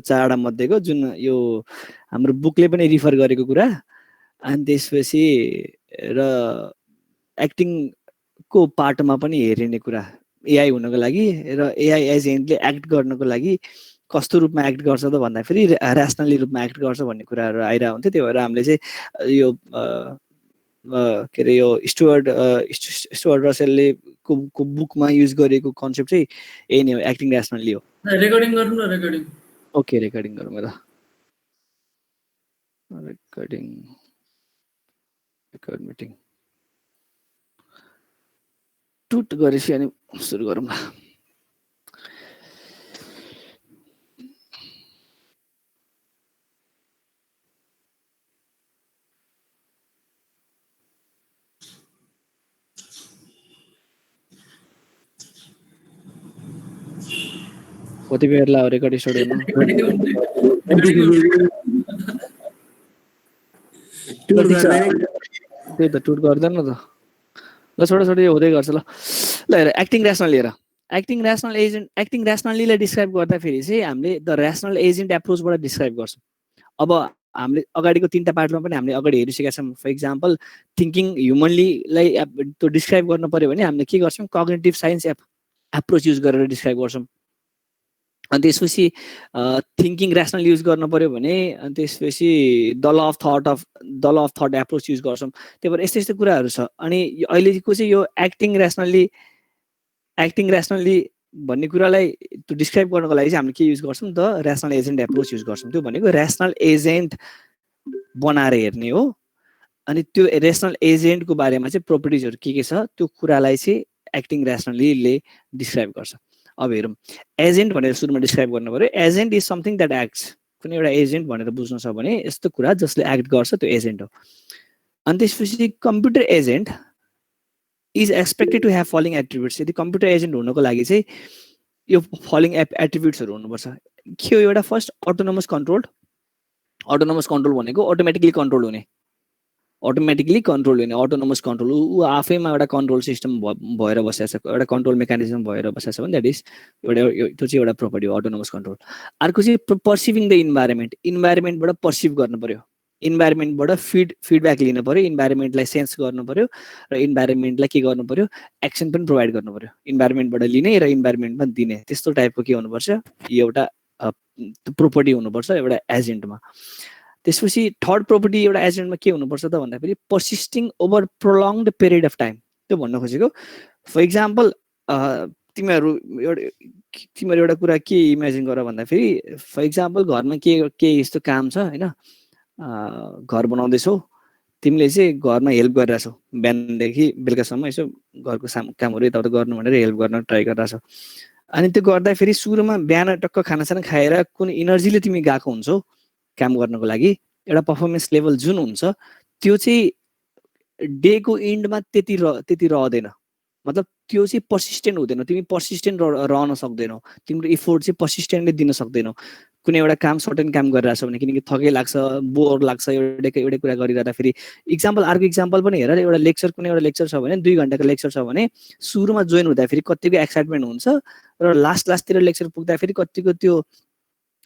चारवटा मध्येको जुन यो हाम्रो बुकले पनि रिफर गरेको कुरा अनि त्यसपछि र एक्टिङको पार्टमा पनि हेरिने कुरा एआई हुनको लागि र एआई एजेन्टले एक्ट गर्नको लागि कस्तो रूपमा एक्ट गर्छ त भन्दाखेरि ऱ्यासनली रूपमा एक्ट गर्छ भन्ने कुराहरू आइरहेको हुन्थ्यो। त्यही भएर हामीले चाहिँ यो के अरे यो स्टुअर्ट रसेलले को बुकमा युज गरेको कन्सेप्ट चाहिँ यही नै हो, एक्टिङ ऱ्यासनली हो। रेकर्डिङ गर्नु न रेकर्डिङ। ओके रेकर्डिङ गरौँ ल। रेकर्डिङ रेकर्ड मिटिङ टुट गरेपछि अनि सुरु गरौँ ल। कति बेर लाग्यो रेकर्ड स्टार्ट गर्नु? त्यही त टुट गर्दैन त ल, छोटो छोटो यो हुँदै गर्छ ल। ल हेर एक्टिङ ऱ्यासनल हेर, एक्टिङ ऱ्यासनलीलाई डिस्क्राइब गर्दाखेरि चाहिँ हामीले द ऱ्यासनल एजेन्ट एप्रोचबाट डिस्क्राइब गर्छौँ। अब हामीले अगाडिको 3टा पार्टमा पनि हामीले अगाडि हेरिसकेका छौँ। फर इक्जाम्पल थिङ्किङ ह्युमनलीलाई त्यो डिस्क्राइब गर्नु पर्यो भने हामीले के गर्छौँ, कग्निटिभ साइन्स एप्रोच युज गरेर डिस्क्राइब गर्छौँ। अनि त्यसपछि थिङ्किङ ऱ्यासनल युज गर्नु पर्यो भने अनि त्यसपछि the law of thought approach use गर्छौँ। त्यही भएर यस्तो यस्तो कुराहरू छ। अनि अहिलेको चाहिँ यो एक्टिङ ऱ्यासनली भन्ने कुरालाई त्यो डिस्क्राइब गर्नको लागि चाहिँ हामीले के युज गर्छौँ, the rational agent approach use गर्छौँ। त्यो भनेको ऱ्यासनल एजेन्ट बनाएर हेर्ने हो। अनि त्यो ऱ्यासनल एजेन्टको बारेमा चाहिँ प्रोपर्टिजहरू के छ त्यो कुरालाई चाहिँ एक्टिङ ऱ्यासनलीले डिस्क्राइब गर्छ। अब हेरौँ, एजेन्ट भनेर सुरुमा डिस्क्राइब गर्नु पर्यो। Agent is something that acts. कुनै एउटा एजेन्ट भनेर बुझ्नु छ भने यस्तो कुरा जसले एक्ट गर्छ त्यो एजेन्ट हो। अनि त्यसपछि computer agent is expected to have following attributes. यदि कम्प्युटर एजेन्ट हुनको लागि चाहिँ यो फलोइङ एट्रिब्युट्सहरू हुनुपर्छ। के हो एउटा? First autonomous control. Autonomous control भनेको अटोमेटिकली कन्ट्रोल हुने, अटोनोमस कन्ट्रोल। ऊ आफैमा एउटा कन्ट्रोल सिस्टम भएर बसेको छ, एउटा कन्ट्रोल मेकानिजम भएर बसेको छ भने द्याट इज त्यो चाहिँ एउटा प्रोपर्टी हो, अटोनोमस कन्ट्रोल। अर्को चाहिँ पर्सिभिङ द इन्भाइरोमेन्टबाट पर्सिभ गर्नु पर्यो, इन्भाइरोमेन्टबाट फिडब्याक लिनु पर्यो, इन्भाइरोमेन्टलाई सेन्स गर्नु पर्यो र इन्भाइरोमेन्टलाई के गर्नु पर्यो, एक्सन पनि प्रोभाइड गर्नु पर्यो। इन्भाइरोमेन्टबाट लिने र इन्भाइरोमेन्टमा दिने, त्यस्तो टाइपको के हुनुपर्छ, यो एउटा प्रोपर्टी हुनुपर्छ एउटा एजेन्टमा। त्यसपछि थर्ड प्रोपर्टी एउटा एजेन्टमा के हुनुपर्छ त भन्दाखेरि पर्सिस्टिङ ओभर प्रोलङ्ड पिरियड अफ टाइम। त्यो भन्न खोजेको फर इक्जाम्पल तिमीहरू एउटा कुरा के इमेजिन गर भन्दाखेरि फर इक्जाम्पल घरमा के यस्तो काम छ होइन, घर बनाउँदैछौ तिमीले चाहिँ घरमा हेल्प गरिरहेछौ, बिहानदेखि बेलुकासम्म यसो घरको कामहरू यताउता गर्नु भनेर हेल्प गर्न ट्राई गरिरहेछौ। अनि त्यो गर्दाखेरि सुरुमा बिहान टक्क खानासाना खाएर कुन इनर्जीले तिमी गएको हुन्छौ काम गर्नको लागि, एउटा पर्फर्मेन्स लेभल जुन हुन्छ त्यो चाहिँ डेको इन्डमा त्यति रहँदैन। मतलब त्यो चाहिँ पर्सिस्टेन्ट हुँदैन, तिमी पर्सिस्टेन्ट रहन सक्दैनौ, तिम्रो इफोर्ट चाहिँ पर्सिस्टेन्टली दिन सक्दैनौ। कुनै एउटा काम सर्टेन काम गरिरहेछ भने किनकि थकै लाग्छ, बोर लाग्छ एउटै कुरा गरिरहँदा। फेरि अर्को इक्जाम्पल पनि हेर, एउटा लेक्चर कुनै एउटा लेक्चर छ भने 2 घन्टाको लेक्चर छ भने सुरुमा जोइन हुँदाखेरि कतिको एक्साइटमेन्ट हुन्छ र लास्टतिर लेक्चर पुग्दाखेरि कतिको त्यो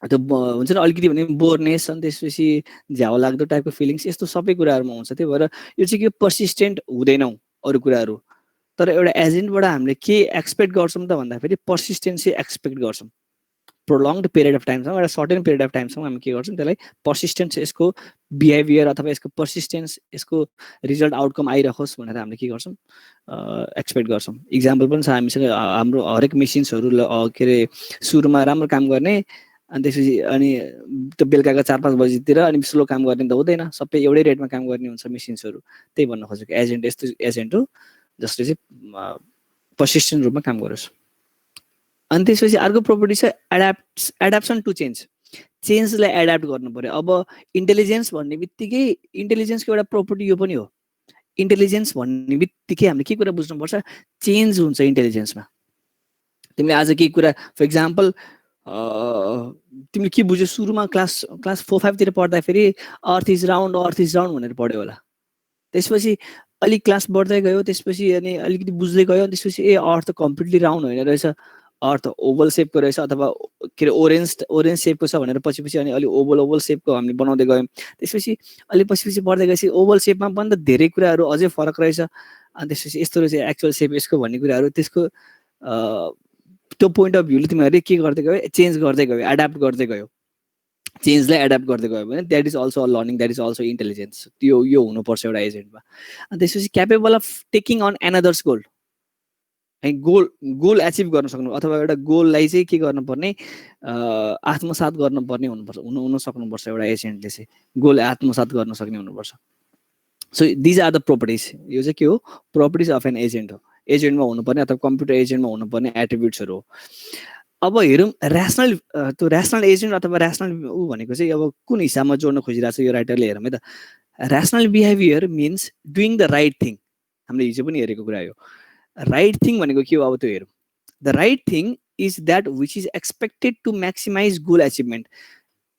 हुन्छ नि अलिकति भने बोरनेस, अनि त्यसपछि झ्याउ लाग्दो टाइपको फिलिङ्स, यस्तो सबै कुराहरूमा हुन्छ। त्यही भएर यो चाहिँ के पर्सिस्टेन्ट हुँदैनौँ अरू कुराहरू। तर एउटा एजेन्टबाट हामीले के एक्सपेक्ट गर्छौँ त भन्दाखेरि पर्सिस्टेन्सी एक्सपेक्ट गर्छौँ। प्रोलङ्ड पिरियड अफ टाइमसम्म, एउटा सर्टेन पिरियड अफ टाइमसम्म हामी के गर्छौँ, त्यसलाई पर्सिस्टेन्स, यसको बिहेभियर अथवा यसको पर्सिस्टेन्स, यसको रिजल्ट आउटकम आइरहोस् भनेर हामीले के गर्छौँ, एक्सपेक्ट गर्छौँ। इक्जाम्पल पनि छ हामीसँग, हाम्रो हरेक मेसिन्सहरू के अरे सुरुमा राम्रो काम गर्ने अनि त्यसपछि अनि त्यो बेलुकाको 4-5 बजीतिर अनि स्लो काम गर्ने त हुँदैन, सबै एउटै रेटमा काम गर्ने हुन्छ मेसिन्सहरू। त्यही भन्न खोजेको एजेन्ट यस्तो एजेन्ट हो जसले चाहिँ पर्सिस्टेन्ट रूपमा काम गरोस्। अनि त्यसपछि अर्को प्रोपर्टी छ एडाप्सन टु चेन्जलाई एडाप्ट गर्नु पर्यो। अब इन्टेलिजेन्स भन्ने बित्तिकै इन्टेलिजेन्सको एउटा प्रोपर्टी यो पनि हो। इन्टेलिजेन्स भन्ने बित्तिकै हामीले के कुरा बुझ्नुपर्छ, चेन्ज हुन्छ इन्टेलिजेन्समा। तिमीले आज केही कुरा फर इक्जाम्पल तिमीले के बुझ्यौ, सुरुमा क्लास 4-5 तिर पढ्दाखेरि अर्थ इज राउन्ड भनेर पढ्यो होला। त्यसपछि अलिक क्लास बढ्दै गयो, त्यसपछि अनि अलिकति बुझ्दै गयो, त्यसपछि अर्थ कम्प्लिटली राउन्ड होइन रहेछ, अर्थ ओभल सेपको रहेछ अथवा के अरे ओरेन्ज सेपको छ भनेर पछि अनि अलि ओभल सेपको हामीले बनाउँदै गयौँ। त्यसपछि अलि पछि बढ्दै गएपछि ओभल सेपमा पनि त धेरै कुराहरू अझै फरक रहेछ। अनि त्यसपछि यस्तो रहेछ एक्चुअल सेप यसको भन्ने कुराहरू त्यसको त्यो पोइन्ट अफ भ्यूले तिमीहरूले के गर्दै गयो, चेन्ज गर्दै गयो, एडाप्ट गर्दै गयो। चेन्जलाई एडाप्ट गर्दै गयो भने that is also a learning, that is also intelligence. यो हुनुपर्छ एउटा एजेन्टमा। अनि त्यसपछि capable of taking on another's goal, है गोल एचिभ गर्न सक्नु अथवा एउटा गोललाई चाहिँ के गर्नुपर्ने, आत्मसात गर्नुपर्ने हुन सक्नुपर्छ एउटा एजेन्टले चाहिँ, गोल आत्मसात गर्न सक्ने हुनुपर्छ। So these are the properties. यो चाहिँ के हो, प्रोपर्टिज अफ एन एजेन्ट हो। एजेन्टमा हुनुपर्ने अथवा कम्प्युटर एजेन्टमा हुनुपर्ने एट्रिब्युट्सहरू हो। अब हेरौँ ऱ्यासनल, त्यो ऱ्यासनल एजेन्ट अथवा ऱ्यासनल ऊ भनेको चाहिँ अब कुन हिसाबमा जोड्न खोजिरहेको छ यो राइटरले, हेरौँ है त। Rational behaviour means doing the right thing. हामीले हिजो पनि हेरेको कुरा हो। राइट थिङ भनेको के हो, अब त्यो हेरौँ। The right thing is that which is expected to maximize goal achievement.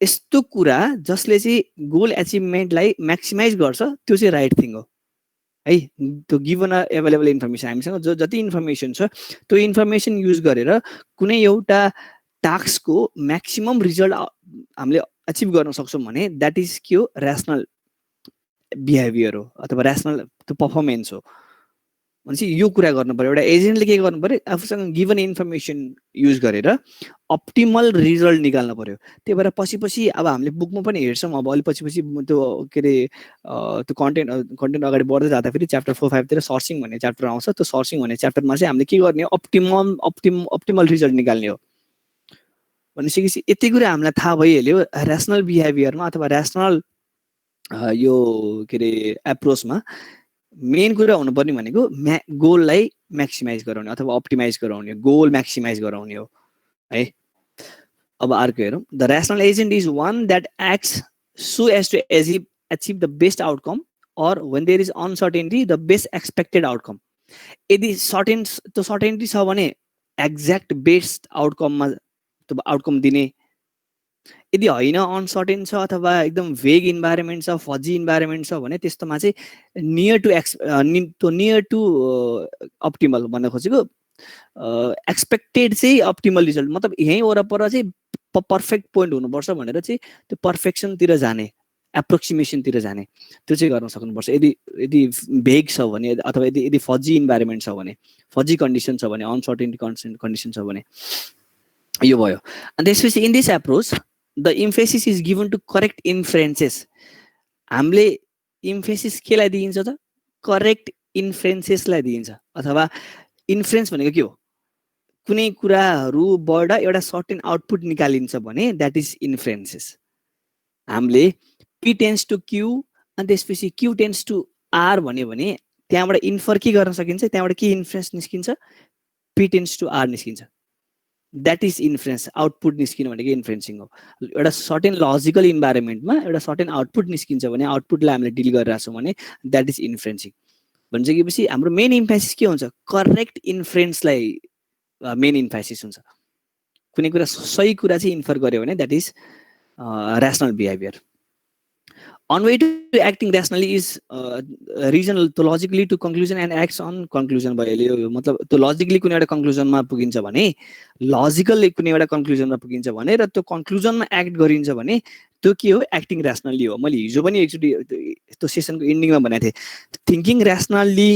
यस्तो कुरा जसले चाहिँ गोल एचिभमेन्टलाई म्याक्सिमाइज गर्छ त्यो चाहिँ राइट थिङ हो, है। त्यो गिभन एभाइलेबल इन्फर्मेसन, हामीसँग जो जति इन्फर्मेसन छ त्यो इन्फर्मेसन युज गरेर कुनै एउटा टास्कको म्याक्सिमम रिजल्ट हामीले एचिभ गर्न सक्छौँ भने द्याट इज के हो, ऱ्यासनल बिहेभियर हो अथवा ऱ्यासनल त्यो पर्फर्मेन्स हो। भनेपछि यो कुरा गर्नु पर्यो, एउटा एजेन्टले के गर्नु पर्यो, आफूसँग गिभन इन्फर्मेसन युज गरेर अप्टिमल रिजल्ट निकाल्नु पर्यो। त्यही भएर पछि अब हामीले बुकमा पनि हेर्छौँ, अब अलि पछि त्यो के अरे त्यो कन्टेन्ट अगाडि बढ्दै जाँदाखेरि च्याप्टर 4-5 तिर सर्चिङ भन्ने च्याप्टर आउँछ। त्यो सर्चिङ भन्ने च्याप्टरमा चाहिँ हामीले के गर्ने हो, अप्टिमल रिजल्ट निकाल्ने हो। भनेपछि यति कुरा हामीलाई थाहा भइहाल्यो ऱ्यासनल बिहेभियरमा अथवा ऱ्यासनल यो के अरे एप्रोचमा मेन कुरा हुनुपर्ने भनेको गोललाई म्याक्सिमाइज गराउने अथवा अप्टिमाइज गराउने, गोल म्याक्सिमाइज गराउने हो, है। अब अर्को हेरौँ। The rational agent is one that acts so as to achieve the best outcome or when there is uncertainty the best expected outcome. यदि त्यो सर्टेनिटी छ भने एक्ज्याक्ट बेस्ट आउटकममा त्यो आउटकम दिने, यदि होइन अनसर्टेन छ अथवा एकदम भेग इन्भाइरोमेन्ट छ, फजी इन्भाइरोमेन्ट छ भने त्यस्तोमा चाहिँ नियर टु अप्टिमल भन्न खोजेको एक्सपेक्टेड चाहिँ अप्टिमल रिजल्ट, मतलब यहीँ वरपर चाहिँ पर्फेक्ट पोइन्ट हुनुपर्छ भनेर चाहिँ त्यो पर्फेक्सनतिर जाने, एप्रोक्सिमेसनतिर जाने, त्यो चाहिँ गर्न सक्नुपर्छ। यदि भेग छ भने अथवा यदि फजी इन्भाइरोमेन्ट छ भने, फजी कन्डिसन छ भने, अनसर्टेनिटी कन्डिसन छ भने, यो भयो। अनि त्यसपछि in this approach the emphasis is given to correct inferences. हामीले इम्फेसिस केलाई दिइन्छ त, करेक्ट इन्फ्रेन्सेसलाई दिइन्छ। अथवा इन्फ्रेन्स भनेको के हो, कुनै कुराहरूबाट एउटा सर्टेन आउटपुट निकालिन्छ भने द्याट इज इन्फ्रेन्सेस। हामीले पी टेन्स टु क्यू अनि त्यसपछि क्यू टेन्स टु आर भन्यो भने त्यहाँबाट इन्फर के गर्न सकिन्छ, त्यहाँबाट के इन्फ्रेन्स निस्किन्छ, पी टेन्स टु आर निस्किन्छ। द्याट इज इन्फ्रेन्स, आउटपुट निस्किनु भनेको इन्फ्रेन्सिङ हो। एउटा सर्टेन लजिकल इन्भाइरोमेन्टमा एउटा सर्टेन आउटपुट निस्किन्छ भने, आउटपुटलाई हामीले डिल गरिरहेको छौँ भने द्याट इज इन्फ्रेन्सिङ। भनिसकेपछि हाम्रो मेन इम्फेसिस के हुन्छ, करेक्ट इन्फ्रेन्सलाई मेन इम्फेसिस हुन्छ। कुनै कुरा सही कुरा चाहिँ इन्फर गर्यो भने that is rational behaviour. On way to acting rationally is reasonable to logically to conclusion and acts on conclusion भयो। मतलब त्यो लजिकली कुनै एउटा कन्क्लुजनमा पुगिन्छ भने, लजिकली कुनै एउटा कन्क्लुजनमा पुगिन्छ भने र त्यो कन्क्लुजनमा एक्ट गरिन्छ भने त्यो के हो, एक्टिङ ऱ्यासनली हो। मैले हिजो पनि एकचोटि त्यो सेसनको इन्डिङमा भनेको थिएँ, थिङ्किङ ऱ्यासनली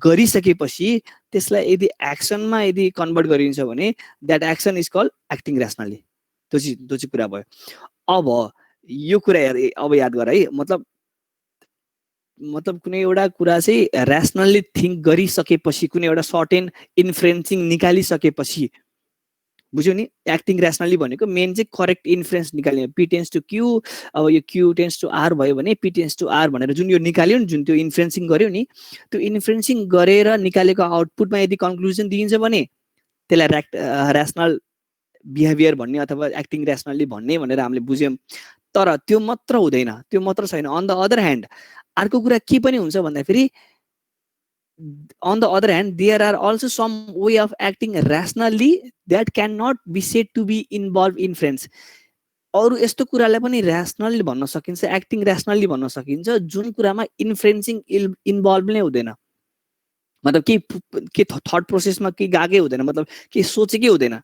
गरिसकेपछि त्यसलाई यदि एक्सनमा यदि कन्भर्ट गरिन्छ भने that action is called acting rationally. त्यो चाहिँ कुरा भयो। अब यो कुरा अब याद गर है, मतलब कुनै एउटा कुरा चाहिँ ऱ्यासनल्ली थिङ्क गरिसकेपछि, कुनै एउटा सर्टेन इन्फ्रेन्सिङ निकालिसकेपछि, बुझ्यो नि, एक्टिङ ऱ्यासनल्ली भनेको मेन चाहिँ करेक्ट इन्फ्रेन्स निकाल्ने। पी टेन्स टु क्यू, अब यो क्यू टेन्स टु आर भयो भने पी टेन्स टु आर भनेर जुन यो निकाल्यो नि, जुन त्यो इन्फ्रेन्सिङ गर्यो नि, त्यो इन्फ्रेन्सिङ गरेर निकालेको आउटपुटमा यदि कन्क्लुजन दिइन्छ भने त्यसलाई ऱ्यासनल बिहेभियर भन्ने अथवा एक्टिङ ऱ्यासनल्ली भन्ने भनेर हामीले बुझ्यौँ। तर त्यो मात्र हुँदैन, त्यो मात्र छैन। अन द अदर ह्यान्ड अर्को कुरा के पनि हुन्छ भन्दाखेरि, on the other hand there are also some way of acting rationally that can not be said to be involve inference. अरू यस्तो कुरालाई पनि ऱ्यासनल्ली भन्न सकिन्छ, एक्टिङ ऱ्यासनल्ली भन्न सकिन्छ जुन कुरामा इन्फ्रेन्सिङ इन्भल्भ नै हुँदैन। मतलब के थट प्रोसेसमा के गएकै हुँदैन, मतलब के सोचेकै हुँदैन,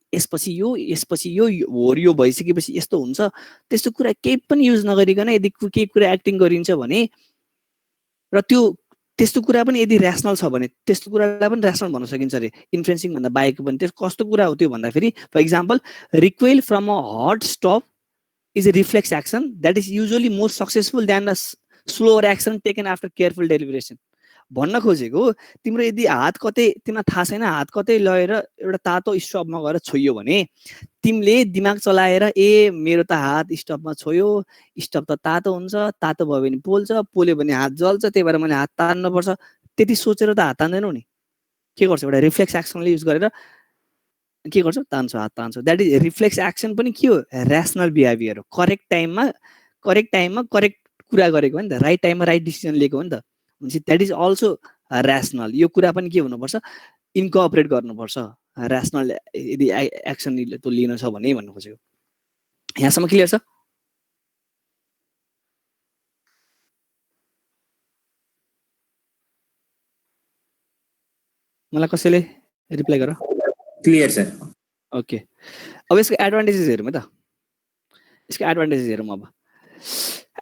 यसपछि यो हो भइसकेपछि यस्तो हुन्छ त्यस्तो कुरा केही पनि युज नगरिकन यदि केही कुरा एक्टिङ गरिन्छ भने र त्यस्तो कुरा पनि यदि ऱ्यासनल छ भने त्यस्तो कुरालाई पनि ऱ्यासनल भन्न सकिन्छ अरे इन्फ्लुएन्सिङ भन्दा बाहेक पनि त्यो कस्तो कुरा हो त्यो भन्दाखेरि for example recoil from a hot stove is a reflex action that is usually more successful than a slower action taken after careful deliberation. भन्न खोजेको तिम्रो यदि हात कतै तिमीलाई थाहा छैन हात कतै लगेर एउटा तातो स्टपमा गएर छोइयो भने तिमीले दिमाग चलाएर मेरो त हात स्टपमा छोयो स्टप त तातो हुन्छ तातो भयो भने पोल्यो भने हात जल्छ त्यही भएर मैले हात तान्नुपर्छ त्यति सोचेर त हात तान्दैनौ नि के गर्छ एउटा रिफ्लेक्स एक्सनले युज गरेर के गर्छ तान्छ हात तान्छ द्याट इज रिफ्लेक्स एक्सन पनि के हो ऱ्यासनल बिहेभियर हो करेक्ट टाइममा करेक्ट कुरा गरेको हो नि त राइट टाइममा राइट डिसिजन लिएको हो नि त भनेपछि द्याट इज अल्सो ऱ्यासनल यो कुरा पनि के हुनुपर्छ इन्कर्पोरेट गर्नुपर्छ ऱ्यासनल यदि एक्सन लिन छ भने भन्नु खोजेको यहाँसम्म क्लियर छ मलाई कसैले रिप्लाई गर क्लियर सर ओके अब यसको एडभान्टेजेस हेरौँ है त यसको एडभान्टेजेस हेरौँ अब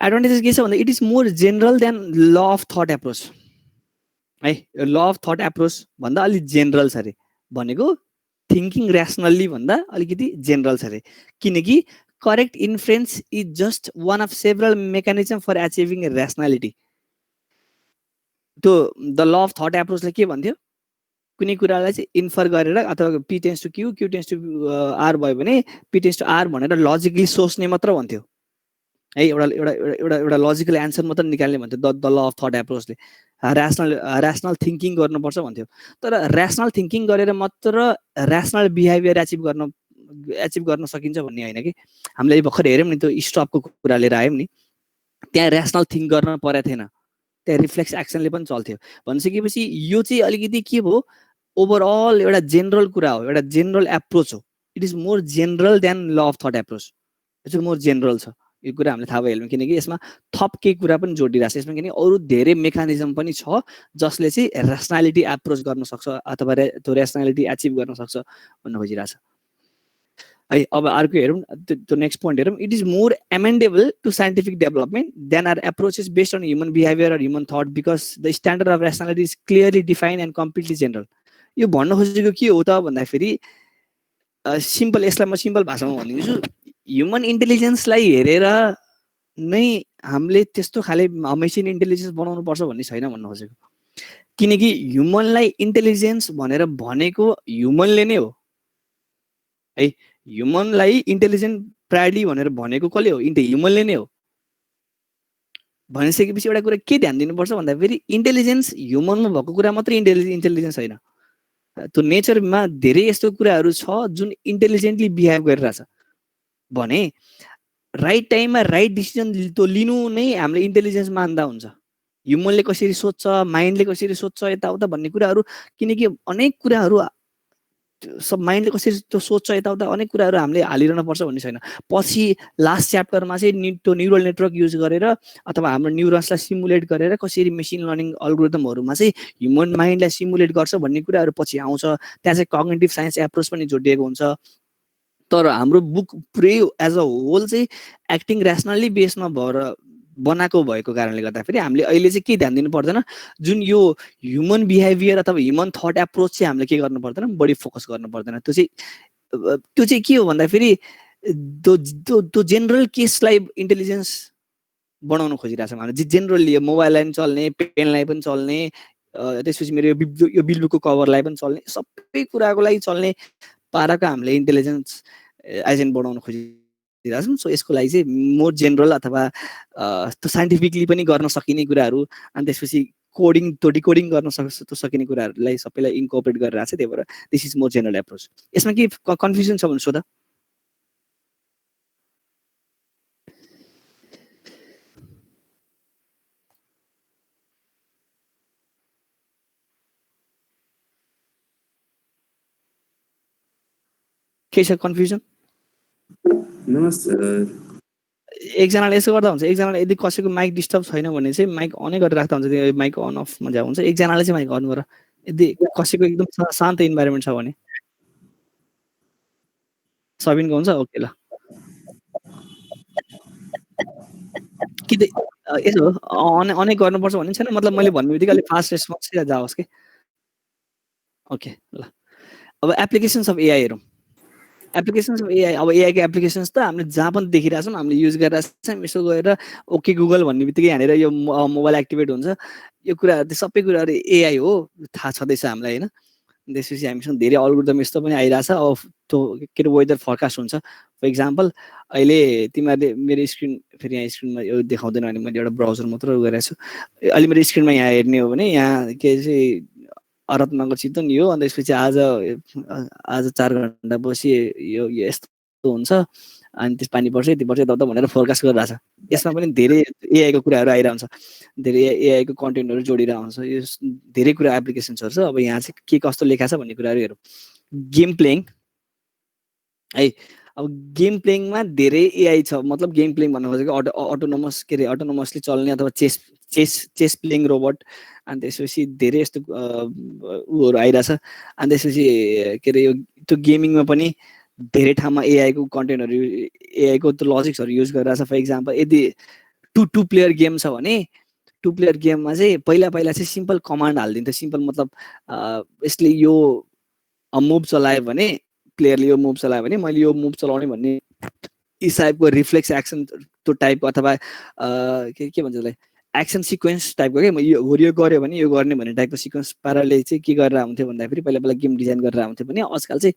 एडभान्टेजेस के छ भन्दा it is more general than law of thought approach है ल अफ थट एप्रोच भन्दा अलिक जेनरल छ अरे भनेको थिङ्किङ ऱ्यासनल्ली भन्दा अलिकति जेनरल छ अरे किनकि correct inference is just one of several mechanism for achieving rationality त्यो द ल अफ थट एप्रोचले के भन्थ्यो कुनै कुरालाई चाहिँ इन्फर गरेर अथवा P tends to Q tends to R भयो भने पी टेन्स टु आर भनेर लजिकली सोच्ने मात्र भन्थ्यो है एउटा लजिकल एन्सर मात्र निकाल्ने भन्थ्यो द ल अफ थट एप्रोचले ऱ्यासनल थिङ्किङ गर्नुपर्छ भन्थ्यो तर ऱ्यासनल थिङ्किङ गरेर मात्र ऱ्यासनल बिहेभियर एचिभ गर्न सकिन्छ भन्ने होइन कि हामीले भर्खर हेऱ्यौँ नि त्यो स्टपको कुरा लिएर आयौँ नि त्यहाँ ऱ्यासनल थिङ्क गर्न परेको थिएन त्यहाँ रिफ्लेक्स एक्सनले पनि चल्थ्यो भनिसकेपछि यो चाहिँ अलिकति के भयो ओभरअल एउटा जेनरल कुरा हो एउटा जेनरल एप्रोच हो it is more general than law of thought approach यो चाहिँ मोर जेनरल छ यो कुरा हामीले थाहा भइहाल्यौँ किनकि यसमा थप केही कुरा पनि जोडिरहेको छ यसमा किनकि अरू धेरै मेकानिजम पनि छ जसले चाहिँ ऱ्यासनालिटी एप्रोच गर्न सक्छ अथवा त्यो ऱ्यासनालिटी एचिभ गर्न सक्छ भन्न खोजिरहेछ है अब अर्को हेरौँ त्यो नेक्स्ट पोइन्ट हेरौँ it is more amenable to scientific development than are approaches based on human behaviour or human thought because the standard of rationality is clearly defined and completely general यो भन्न खोजेको के हो त भन्दाखेरि सिम्पल यसलाई म सिम्पल भाषामा भनिदिन्छु ह्युमन इन्टेलिजेन्सलाई हेरेर नै हामीले त्यस्तो खाले मेसिन इन्टेलिजेन्स बनाउनु पर्छ भन्ने छैन भन्न खोजेको किनकि ह्युमनलाई इन्टेलिजेन्स भनेर भनेको ह्युमनले नै हो है ह्युमनलाई इन्टेलिजेन्ट प्रायरली भनेर भनेको कसले हो ह्युमनले नै हो भनिसकेपछि एउटा कुरा के ध्यान दिनुपर्छ भन्दाखेरि इन्टेलिजेन्स ह्युमनमा भएको कुरा मात्रै इन्टेलिजेन्स होइन त्यो नेचरमा धेरै यस्तो कुराहरू छ जुन इन्टेलिजेन्टली बिहेभ गरिरहेछ भने राइट टाइममा राइट डिसिजन त्यो लिनु नै हामीले इन्टेलिजेन्स मान्दा हुन्छ ह्युमनले कसरी सोच्छ माइन्डले कसरी सोच्छ यताउता भन्ने कुराहरू किनकि अनेक कुराहरू सब माइन्डले कसरी त्यो सोच्छ यताउता अनेक कुराहरू हामीले हालिरहनु पर्छ भन्ने छैन पछि लास्ट च्याप्टरमा चाहिँ त्यो न्युरल नेटवर्क युज गरेर अथवा हाम्रो न्युरोन्सलाई सिमुलेट गरेर कसरी मेसिन लर्निङ अल्गोरिदमहरूमा चाहिँ ह्युमन माइन्डलाई सिमुलेट गर्छ भन्ने कुराहरू पछि आउँछ त्यहाँ चाहिँ कग्निटिभ साइन्स एप्रोच पनि जोडिएको हुन्छ तर हाम्रो बुक पुरै एज अ होल चाहिँ एक्टिङ ऱ्यासनल्ली बेसमा भएर बनाएको भएको कारणले गर्दाखेरि हामीले अहिले चाहिँ के ध्यान दिनु पर्दैन जुन यो ह्युमन बिहेभियर अथवा ह्युमन थट एप्रोच चाहिँ हामीले के गर्नु पर्दैन बढी फोकस गर्नु पर्दैन त्यो चाहिँ के हो भन्दाखेरि त्यो जेनरल केसलाई इन्टेलिजेन्स बनाउन खोजिरहेको छ हामीले जेनरली मोबाइललाई पनि चल्ने पेनलाई पनि चल्ने त्यसपछि मेरो यो बिलबुकको कभरलाई पनि चल्ने सबै कुराको लागि चल्ने पाराको हामीले इन्टेलिजेन्स एजेन्ट बनाउन खोजिरहेको छौँ सो यसको लागि चाहिँ मोर जेनरल अथवा त्यो साइन्टिफिकली पनि गर्न सकिने कुराहरू अनि त्यसपछि त्यो डिकोडिङ गर्न सकिने कुराहरूलाई सबैलाई इन्कर्पोरेट गरेर आएको छ त्यही भएर this is more general approach यसमा के कन्फ्युजन छ भने सोधा के छ कन्फ्युजन एकजनाले यसो गर्दा हुन्छ एकजनाले यदि कसैको माइक डिस्टर्ब छैन भने चाहिँ माइक अनै गरेर राख्दा हुन्छ त्यो माइक अन अफमा जा हुन्छ एकजनाले चाहिँ माइक अन गर यदि कसैको एकदम शान्त इन्भाइरोमेन्ट छ भने सबिनको हुन्छ ओके ल कि यसो अनेक गर्नुपर्छ भन्ने छैन मतलब मैले भन्ने बित्तिकै अलिक फास्ट रेस्पोन्स जाओस् कि ओके ल अब एप्लिकेसन्स अफ एआई हेरौँ एप्लिकेसन्स अफ एआई अब एआईको एप्लिकेसन्स त हामीले जहाँ पनि देखिरहेछौँ हामीले युज गरिरहेको छौँ यसो गएर ओके गुगल भन्ने बित्तिकै यहाँनिर यो मोबाइल एक्टिभेट हुन्छ यो कुराहरू सबै कुराहरू एआई हो थाहा छँदैछ हामीलाई होइन त्यसपछि हामीसँग धेरै अल्गोरिदम यस्तो पनि आइरहेछ अब त्यो के अरे वेदर फरकास्ट हुन्छ फर इक्जाम्पल अहिले तिमीहरूले मेरो स्क्रिन फेरि यहाँ स्क्रिनमा यो देखाउँदैन भने मैले एउटा ब्राउजर मात्र गरेको छु अहिले मेरो स्क्रिनमा यहाँ हेर्ने हो भने यहाँ के चाहिँ अरबनगर चितवन यो अनि त्यसपछि आज 4 घन्टा पछि यो यस्तो हुन्छ अनि त्यस पानी पर्छ यति पर्छ यता भनेर फोरकास्ट गरिरहेछ यसमा पनि धेरै एआईको कुराहरू आइरहन्छ धेरै एआईको कन्टेन्टहरू जोडिरहेको हुन्छ यो धेरै कुरा एप्लिकेसन्सहरू छ अब यहाँ चाहिँ के कस्तो लेखा छ भन्ने कुराहरू हेरौँ गेम प्लेइङ है अब गेम प्लेइङमा धेरै एआई छ मतलब गेम प्लेइङ भन्नु खोजेको अटोनोमस के अरे अटोनोमसली चल्ने अथवा चेस प्लेइङ रोबोट अनि त्यसपछि धेरै यस्तो उहरू आइरहेछ अनि त्यसपछि के अरे यो त्यो गेमिङमा पनि धेरै ठाउँमा एआईको कन्टेन्टहरू एआईको त्यो लजिक्सहरू युज गरिरहेछ फर इक्जाम्पल यदि टु प्लेयर गेम छ भने टु प्लेयर गेममा चाहिँ पहिला चाहिँ सिम्पल कमान्ड हालिदिन्थ्यो सिम्पल मतलब यसले यो मुभ चलायो भने प्लेयरले यो मुभ चलायो भने मैले यो मुभ चलाउने भन्ने हिसाबको रिफ्लेक्स एक्सन त्यो टाइपको अथवा के भन्छ त्यसलाई एक्सन सिक्वेन्स टाइपको के यो गर्यो भने यो गर्ने भन्ने टाइपको सिक्वेन्स पाराले चाहिँ के गरेर हुन्थ्यो भन्दाखेरि पहिला गेम डिजाइन गरेर हुन्थ्यो भने आजकल चाहिँ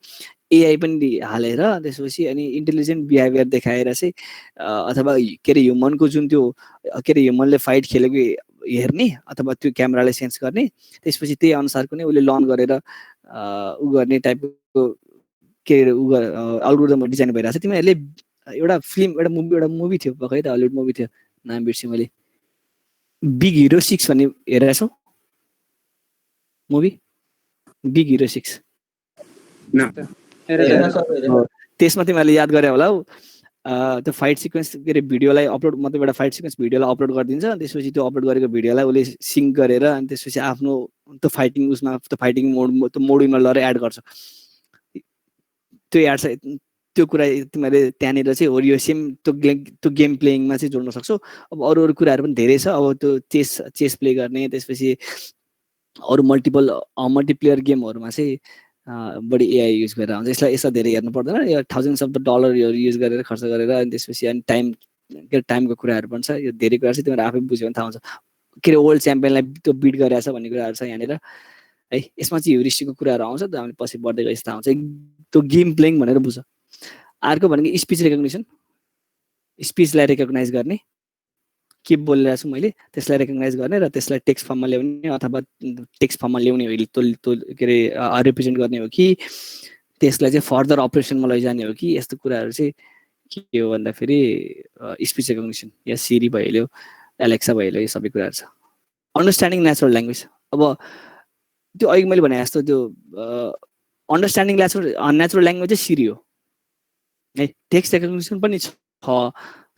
एआई पनि हालेर त्यसपछि अनि इन्टेलिजेन्ट बिहेभियर देखाएर चाहिँ अथवा के अरे ह्युमनको जुन त्यो के अरे ह्युमनले फाइट खेलेको हेर्ने अथवा त्यो क्यामेराले सेन्स गर्ने त्यसपछि त्यही अनुसारको नै उसले लर्न गरेर उ गर्ने टाइपको के अरे अल्गोरिदमहरू डिजाइन भइरहेको छ तिमीहरूले एउटा फिल्म एउटा मुभी थियो भर्खरै त हलिउड मुभी थियो नाम बिर्सेँ मैले बिग हिरो 6 भन्ने हेरेको छौ मुभी बिग हिरो 6 त्यसमा तिमीहरूले याद गरे होला हौ त्यो फाइट सिक्वेन्स के अरे भिडियोलाई अपलोड मतलब एउटा फाइट सिक्वेन्स भिडियोलाई अपलोड गरिदिन्छ त्यसपछि त्यो अपलोड गरेको भिडियोलाई उसले सिङ्क गरेर अनि त्यसपछि आफ्नो त्यो फाइटिङ उसमा त्यो फाइटिङ मोड त्यो मोडमा लगेर एड गर्छ त्यो एड त्यो कुरा तिमीहरूले त्यहाँनिर चाहिँ हो यो सेम त्यो गेम प्लेइङमा चाहिँ जोड्न सक्छौ अब अरू कुराहरू पनि धेरै छ अब त्यो चेस प्ले गर्ने त्यसपछि अरू मल्टिप्लेयर गेमहरूमा चाहिँ बढी एआई युज गरेर हुन्छ यसलाई धेरै हेर्नु पर्दैन यो थाउजन्ड्स अफ द डलरहरू युज गरेर खर्च गरेर अनि त्यसपछि अनि टाइमको कुराहरू पनि छ यो धेरै कुरा चाहिँ तिमीहरू आफै बुझ्यो भने थाहा हुन्छ के अरे वर्ल्ड च्याम्पियनलाई त्यो बिट गरिरहेछ भन्ने कुराहरू छ यहाँनिर है यसमा चाहिँ ह्युरिस्टिकको कुराहरू आउँछ त हामीले पछि बढ्दै गएपछि थाहा हुन्छ त्यो गेम प्लेइङ भनेर बुझ अर्को भनेको स्पिच रेकग्निसन स्पिचलाई रेकग्नाइज गर्ने के बोलिरहेको छु मैले त्यसलाई रेकग्नाइज गर्ने र त्यसलाई टेक्स्ट फर्ममा ल्याउने अथवा टेक्स्ट फर्ममा ल्याउने हो त्यो के अरे रिप्रेजेन्ट गर्ने हो कि त्यसलाई चाहिँ फर्दर अपरेसनमा लैजाने हो कि यस्तो कुराहरू चाहिँ के हो भन्दाखेरि स्पिच रेकग्निसन या सिरी भइहाल्यो एलेक्सा भइहाल्यो यो सबै कुराहरू छ अन्डरस्ट्यान्डिङ नेचुरल ल्याङ्ग्वेज अब त्यो अघि मैले भने जस्तो त्यो अन्डरस्ट्यान्डिङ नेचुरल ल्याङ्ग्वेज चाहिँ सिरी हो है टेक्स्ट रेकग्निसन पनि छ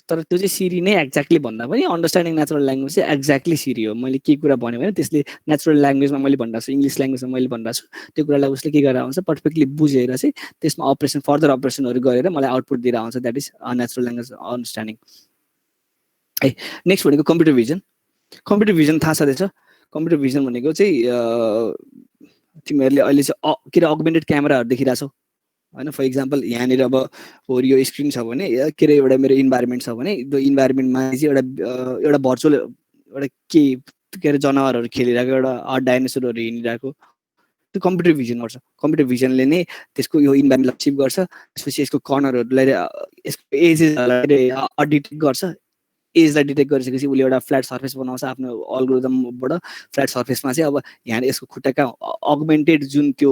तर त्यो चाहिँ सिरी नै एक्ज्याक्टली भन्दा पनि अन्डरस्ट्यान्डिङ नेचुरल ल्याङ्ग्वेज चाहिँ एक्ज्याक्टली सिरी हो मैले के कुरा भन्यो भने त्यसले नेचुरल ल्याङ्ग्वेजमा मैले भनिरहेको छु इङ्ग्लिस ल्याङ्ग्वेजमा मैले भनिरहेको छु त्यो कुरालाई उसले के गरेर आउँछ पर्फेक्टली बुझेर चाहिँ त्यसमा फर्दर अपरेसनहरू गरेर मलाई आउटपुट दिएर आउँछ that is natural language understanding है नेक्स्ट भनेको कम्प्युटर भिजन थाहा छँदैछ कम्प्युटर भिजन भनेको चाहिँ तिमीहरूले अहिले चाहिँ के अरे अगमेन्टेड क्यामेराहरू देखिरहेछौ होइन फर इक्जाम्पल यहाँनिर अब यो स्क्रिन छ भने के अरे एउटा मेरो इन्भाइरोमेन्ट छ भने त्यो इन्भाइरोमेन्टमा चाहिँ एउटा भर्चुअल एउटा के अरे जनावरहरू खेलिरहेको एउटा डाइनोसरहरू हिँडिरहेको त्यो कम्प्युटर भिजन गर्छ कम्प्युटर भिजनले नै त्यसको यो इन्भाइरोमेन्टलाई चिप गर्छ त्यसपछि यसको कर्नरहरूलाई यसको एजेसहरूलाई डिटेक्ट गर्छ एजलाई डिटेक्ट गरिसकेपछि उसले एउटा फ्ल्याट सर्फेस बनाउँछ आफ्नो अल्गोरिदमबाट फ्ल्याट सर्फेसमा चाहिँ अब यहाँ यसको खुट्टा कहाँ अगमेन्टेड जुन त्यो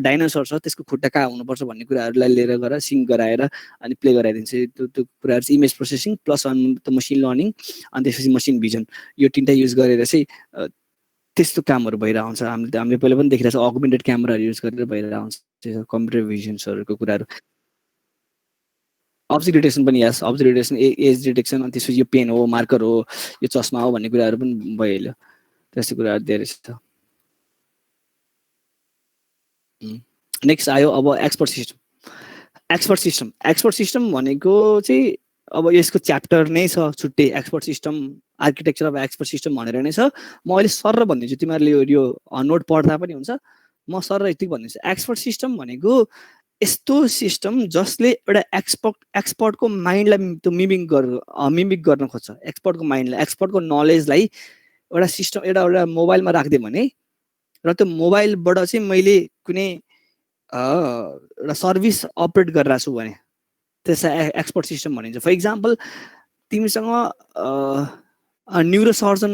डाइनोसर छ त्यसको खुट्टा कहाँ हुनुपर्छ भन्ने कुराहरूलाई लिएर गएर सिङ्क गराएर अनि प्ले गराइदिन्छ त्यो कुराहरू चाहिँ इमेज प्रोसेसिङ प्लस त मसिन लर्निङ अनि त्यसपछि मसिन भिजन यो तिनवटा युज गरेर चाहिँ त्यस्तो कामहरू भइरहेको हुन्छ हामीले पहिला पनि देखिरहेको छ अगमेन्टेड क्यामेराहरू युज गरेर भइरहेको हुन्छ कम्प्युटर भिजन्सहरूको कुराहरू अब्जेक्ट डिटेक्सन पनि यस अब्जेक्ट डिटेक्सन एज डिटेक्सन अनि त्यसपछि यो पेन हो मार्कर हो यो चस्मा हो भन्ने कुराहरू पनि भइहाल्यो त्यस्तो कुराहरू धेरै छ नेक्स्ट आयो अब एक्सपर्ट सिस्टम एक्सपर्ट सिस्टम भनेको चाहिँ अब यसको च्याप्टर नै छ छुट्टै expert system architecture of expert system भनेर नै छ। म अहिले सर भनिदिन्छु, तिमीहरूले यो नोट पढ्दा पनि हुन्छ। म सर यति भनिदिन्छु, एक्सपर्ट सिस्टम भनेको यस्तो सिस्टम जसले एउटा एक्सपर्टको माइन्डलाई त्यो मिमिक गर्न खोज्छ। एक्सपर्टको माइन्डलाई, एक्सपर्टको नलेजलाई एउटा सिस्टम एउटा मोबाइलमा राखिदियो भने र त्यो मोबाइलबाट चाहिँ मैले कुनै एउटा सर्भिस अपरेट गरिरहेको छु भने त्यसलाई एक्सपर्ट सिस्टम भनिन्छ। फर इक्जाम्पल तिमीसँग न्युरोसर्जन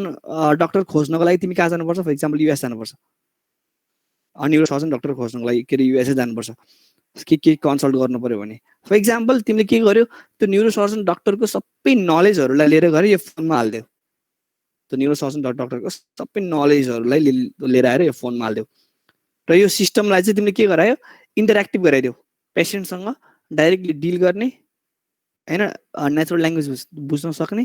डक्टर खोज्नको लागि तिमी कहाँ जानुपर्छ? फर इक्जाम्पल युएस जानुपर्छ। न्युरोसर्जन डक्टर खोज्नको लागि के अरे युएसए जानुपर्छ, के कन्सल्ट गर्नु पर्यो भने। फर इक्जाम्पल तिमीले के गर्यो, त्यो न्युरोसर्जन डक्टरको सबै नलेजहरूलाई लिएर गएर यो फोनमा हालिदियो। त्यो न्युरोसर्जन डक्टरको सबै नलेजहरूलाई लिएर आएर यो फोनमा हालिदियो र यो सिस्टमलाई चाहिँ तिमीले के गरायो, इन्टरेक्टिभ गराइदियो। पेसेन्टसँग डाइरेक्टली डिल गर्ने होइन, नेचुरल ल्याङ्ग्वेज बुझ्न सक्ने,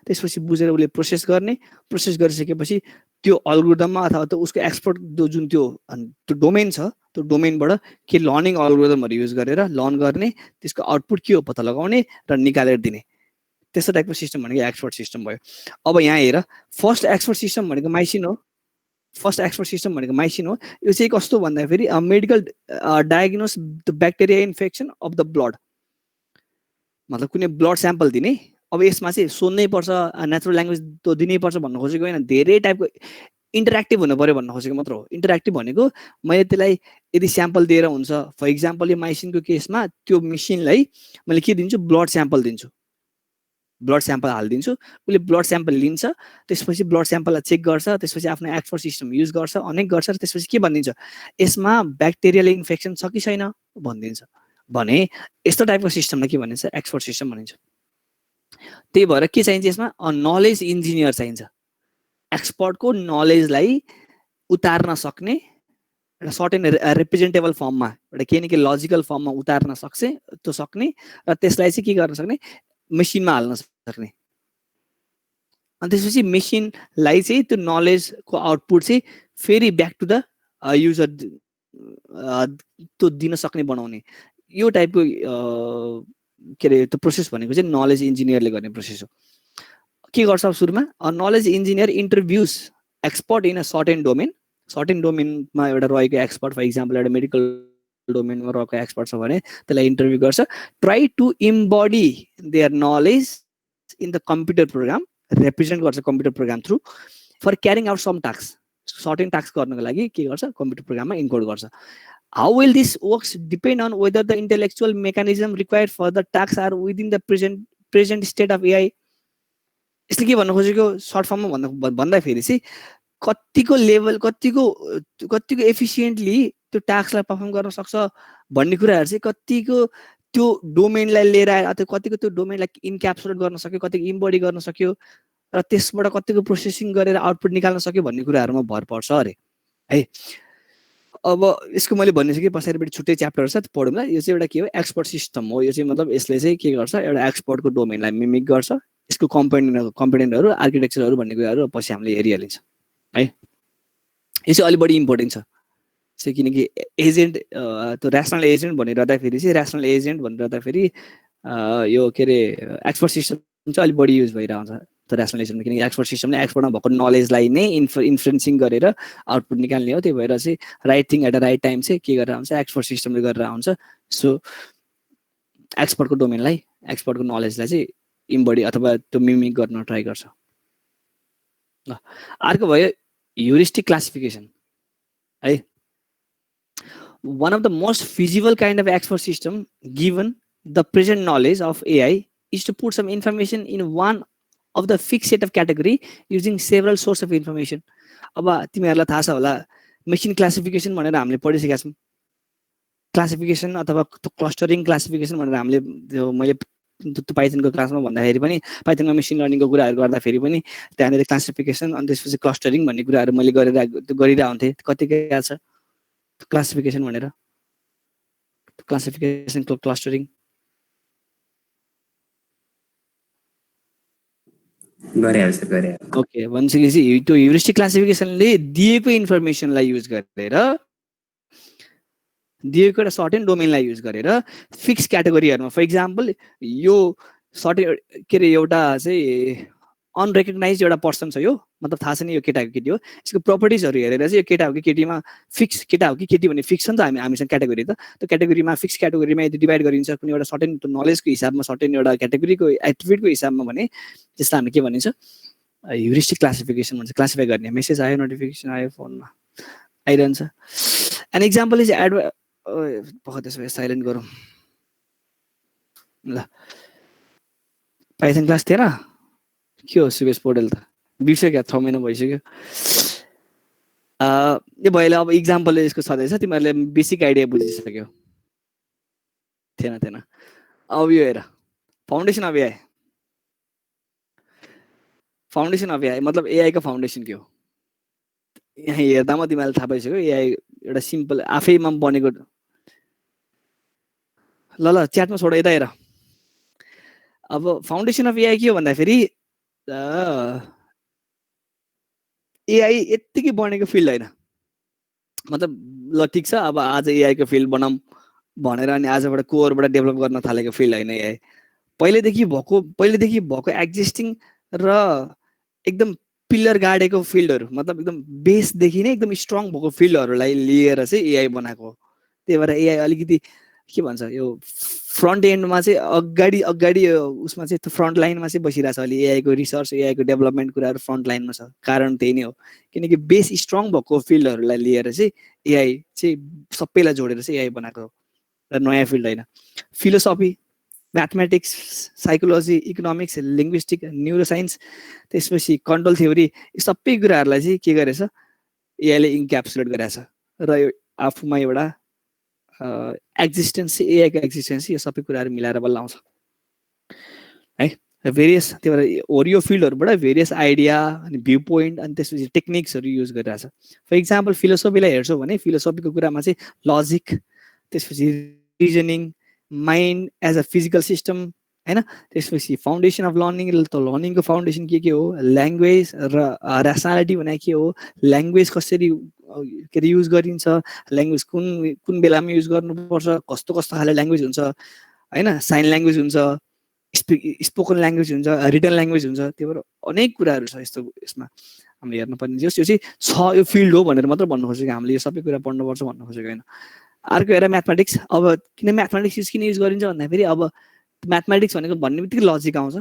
त्यसपछि बुझेर उसले प्रोसेस गर्ने, प्रोसेस गरिसकेपछि त्यो अल्गोरिदममा अथवा त्यो उसको एक्सपर्ट जुन त्यो डोमेन छ त्यो डोमेनबाट के लर्निङ अल्गोरिदमहरू युज गरेर लर्न गर्ने, त्यसको आउटपुट के हो पत्ता लगाउने र निकालेर दिने। त्यस्तो टाइपको सिस्टम भनेको एक्सपर्ट सिस्टम भयो। अब यहाँ हेर, फर्स्ट एक्सपर्ट सिस्टम भनेको माइसिन हो। फर्स्ट एक्सपर्ट सिस्टम भनेको माइसिन हो। यो चाहिँ कस्तो भन्दाखेरि medical diagnose the bacteria infection of the blood, मतलब कुनै ब्लड स्याम्पल दिने। अब यसमा चाहिँ सोध्नै पर्छ, नेचुरल ल्याङ्ग्वेज त दिनै पर्छ भन्न खोजेको होइन, धेरै टाइपको इन्टरेक्टिभ हुनु पर्यो भन्न खोजेको मात्र हो। इन्टरेक्टिभ भनेको मैले त्यसलाई यदि स्याम्पल दिएर हुन्छ, फर इक्जाम्पल यो माइसिनको केसमा त्यो मेसिनलाई मैले के दिन्छु, ब्लड स्याम्पल दिन्छु, ब्लड स्याम्पल हालिदिन्छु, उसले ब्लड स्याम्पल लिन्छ, त्यसपछि ब्लड स्याम्पललाई चेक गर्छ, त्यसपछि आफ्नो एक्सपर्ट सिस्टम युज गर्छ, अनेक गर्छ, र त्यसपछि के भनिदिन्छ, यसमा ब्याक्टेरियल इन्फेक्सन छ कि छैन भनिदिन्छ। भने यस्तो टाइपको सिस्टमलाई के भनिन्छ, एक्सपर्ट सिस्टम भनिन्छ। त्यही भएर के चाहिन्छ यसमा, नलेज इन्जिनियर चाहिन्छ। एक्सपर्टको नलेजलाई उतार्न सक्ने एउटा सर्टेन रिप्रेजेन्टेबल फर्ममा, एउटा केही न केही लजिकल फर्ममा उतार्न सक्ने र त्यसलाई चाहिँ के गर्न सक्ने, मेसिनमा हाल्न सक्ने। अनि त्यसपछि मेसिनलाई चाहिँ त्यो नलेजको आउटपुट चाहिँ फेरि ब्याक टु द युजर त्यो दिन सक्ने बनाउने। यो टाइपको के अरे त्यो प्रोसेस भनेको चाहिँ नलेज इन्जिनियरले गर्ने प्रोसेस हो। के गर्छ सुरुमा, knowledge engineer interviews expert in a certain डोमेनमा एउटा रहेको एक्सपर्ट, फर इक्जाम्पल एउटा मेडिकल डोमेनमा रहेको एक्सपर्ट छ भने त्यसलाई इन्टरभ्यू गर्छ, try to embody their knowledge in the computer program, represent गर्छ computer program through for carrying out some task, certain task गर्नको लागि के गर्छ, कम्प्युटर प्रोग्राममा इन्कोड गर्छ। How will this works depend on whether the intellectual mechanism required for the tasks are within the present state of AI। यसले के भन्न खोजेको सर्ट फर्ममा भन्दाखेरि चाहिँ कतिको लेभल, कतिको एफिसिएन्टली त्यो टास्कलाई पर्फर्म गर्न सक्छ भन्ने कुराहरू चाहिँ कतिको त्यो डोमेनलाई लिएर आएर अथवा कतिको त्यो डोमेनलाई इन्क्याप्सुलेट गर्न सक्यो, कतिको इम्बडी गर्न सक्यो र त्यसबाट कतिको प्रोसेसिङ गरेर आउटपुट निकाल्न सक्यो भन्ने कुराहरूमा भर पर्छ अरे है। अब यसको मैले भनिसकेँ, पछाडिपट्टि छुट्टै च्याप्टर छ, पढौँला। यो चाहिँ एउटा के हो, एक्सपर्ट सिस्टम हो। यो चाहिँ मतलब यसले चाहिँ के गर्छ, एउटा एक्सपर्टको डोमेनलाई मिमिक गर्छ। यसको कम्पोनेन्टहरू आर्किटेक्चरहरू भन्ने कुराहरू पछि हामीले हेरिहालिन्छ है। यो चाहिँ अलिक बढी इम्पोर्टेन्ट छ चाहिँ, किनकि एजेन्ट त्यो ऱ्यासनल एजेन्ट भनिरहँदाखेरि चाहिँ, ऱ्यासनल एजेन्ट भनिरहँदाखेरि यो के अरे एक्सपर्ट सिस्टम चाहिँ अलिक बढी युज भइरहन्छ त्यो ऱ्यासनल एजेन्टमा, किनकि एक्सपर्ट सिस्टमले एक्सपर्टमा भएको नलेजलाई नै इन्फ्लुएन्सिङ गरेर आउटपुट निकाल्ने हो। त्यही भएर चाहिँ right thing at the right time चाहिँ के गरेर हुन्छ, एक्सपर्ट सिस्टमले गरेर हुन्छ। सो एक्सपर्टको डोमेनलाई, एक्सपर्टको नलेजलाई चाहिँ इम्बडी अथवा त्यो मिमिक गर्न ट्राई गर्छ। अर्को भयो ह्युरिस्टिक क्लासिफिकेसन है। One of the most feasible kind of expert system given the present knowledge of AI is to put some information in one of the fixed set of category using several source of information। अब तिमीहरूलाई थाहा छ होला machine classification भनेर हामीले पढिसकेका छौँ। Classification अथवा clustering classification भनेर हामीले त्यो मैले पाइथनको क्लासमा भन्दाखेरि पनि, पाइथनमा मेसिन लर्निङको कुराहरू गर्दाखेरि पनि त्यहाँनिर क्लासिफिकेसन अनि त्यसपछि क्लस्टरिङ भन्ने कुराहरू मैले गरिरहेको हुन्थेँ। कतिकै याद छ क्लासिफिकेसन भनेर, क्लासिफिकेसन क्लस्टरिङ ओके भनेपछि त्यो ह्युरिस्टिक क्लासिफिकेसनले दिएको इन्फर्मेसनलाई युज गरेर दिएको एउटा सर्टेन डोमेनलाई युज गरेर फिक्स क्याटेगोरीहरूमा, फर इक्जाम्पल यो सर्टेन के अरे एउटा चाहिँ अनरेकग्नाइज एउटा पर्सन छ, यो मतलब थाहा छैन यो केटा हो केटी हो, यसको प्रपर्टिजहरू हेरेर चाहिँ यो केटा हो कि केटीमा फिक्स केटा हो कि केटी भन्ने फिक्स छ नि त हामीसँग क्याटेगोरी, त त्यो क्याटेगोरीमा फिक्स क्याटेगोरीमा यदि डिभाइड गरिन्छ कुनै एउटा सर्टेन नलेजको हिसाबमा, सर्टेन एउटा क्याटेगोरीको एट्रिब्युटको हिसाबमा भने त्यसलाई हामी के भनिन्छ, ह्युरिस्टिक क्लासिफिकेसन भन्छ। क्लासिफाई गर्ने। मेसेज आयो, नोटिफिकेसन आयो, फोनमा आइरहन्छ। एन इक्जाम्पल इज त्यसो भए साइलेन्ट गरौँ ल। पाइथन क्लास 13 के हो सुवेश पौडेल त बिर्स्यो, 6 महिना भइसक्यो। यो भइले अब इक्जाम्पल यसको छँदैछ, तिमीहरूले बेसिक आइडिया बुझिसक्यो। थिएन। अब यो हेर, foundation of AI. Foundation of AI मतलब एआई को फाउन्डेसन के हो? यहाँ हेर्दामा तिमीलाई थाहा पाइसक्यो एआई एउटा सिम्पल आफैमा बनेको। ल च्याटमा छोड, यता हेर। अब फाउन्डेसन अफ एआई के हो भन्दाखेरि एआई यत्तिकै बनेको फिल्ड होइन, मतलब ल ठिक छ अब आज एआई को फिल्ड बनाऊँ भनेर अनि आजबाट कोरबाट डेभलप गर्न थालेको फिल्ड होइन एआई। पहिलेदेखि भएको एक्जिस्टिङ र एकदम पिलर गाडेको फिल्डहरू, मतलब एकदम बेसदेखि नै एकदम स्ट्रङ भएको फिल्डहरूलाई लिएर चाहिँ एआई बनाएको। त्यही भएर एआई अलिकति के भन्छ, यो फ्रन्ट एन्डमा चाहिँ अगाडि उसमा चाहिँ फ्रन्ट लाइनमा चाहिँ बसिरहेछ अहिले। एआईको रिसर्च, एआईको डेभलपमेन्ट कुराहरू फ्रन्ट लाइनमा छ। कारण त्यही नै हो, किनकि बेस स्ट्रङ भएको फिल्डहरूलाई लिएर चाहिँ एआई चाहिँ सबैलाई जोडेर चाहिँ एआई बनाएको र नयाँ फिल्ड होइन। Philosophy, mathematics, psychology, economics, linguistic, neuroscience, त्यसपछि कन्ट्रोल थ्योरी, यो सबै कुराहरूलाई चाहिँ के गरेछ एआईले इन्क्याप्सुलेट गरेछ र यो आफूमा एउटा एक्जिस्टेन्स, एआईको एक्जिस्टेन्स, यो सबै कुराहरू मिलाएर बल्ल आउँछ है। भेरियस त्यही भएर यो फिल्डहरूबाट भेरियस आइडिया अनि भ्यू पोइन्ट अनि त्यसपछि टेक्निक्सहरू युज गरिरहेछ। फर इक्जाम्पल फिलोसफीलाई हेर्छौँ भने फिलोसफीको कुरामा चाहिँ लजिक, त्यसपछि reasoning, mind as a physical system हैन, त्यसपछि फाउन्डेसन अफ लर्निङ, त लर्निङको फाउन्डेसन के हो, ल्याङ्ग्वेज र ऱ्यासनालिटी भने के हो, ल्याङ्ग्वेज कसरी के अरे युज गरिन्छ, ल्याङ्ग्वेज कुन बेलामा युज गर्नुपर्छ, कस्तो खाले ल्याङ्ग्वेज हुन्छ हैन, साइन ल्याङ्ग्वेज हुन्छ, स्पोकन ल्याङ्ग्वेज हुन्छ, रिटन ल्याङ्ग्वेज हुन्छ। त्यही भएर अनेक कुराहरू छ यस्तो यसमा हामीले हेर्नुपर्ने। यो चाहिँ छ, यो फिल्ड हो भनेर मात्र भन्नु खोजेको, हामीले यो सबै कुरा पढ्नुपर्छ भन्नु खोजेको होइन। अर्को हेर म्याथमेटिक्स। अब किन म्याथमेटिक्स किन युज गरिन्छ भन्दाखेरि अब म्याथमेटिक्स भनेको भन्ने बित्तिकै लजिक आउँछ,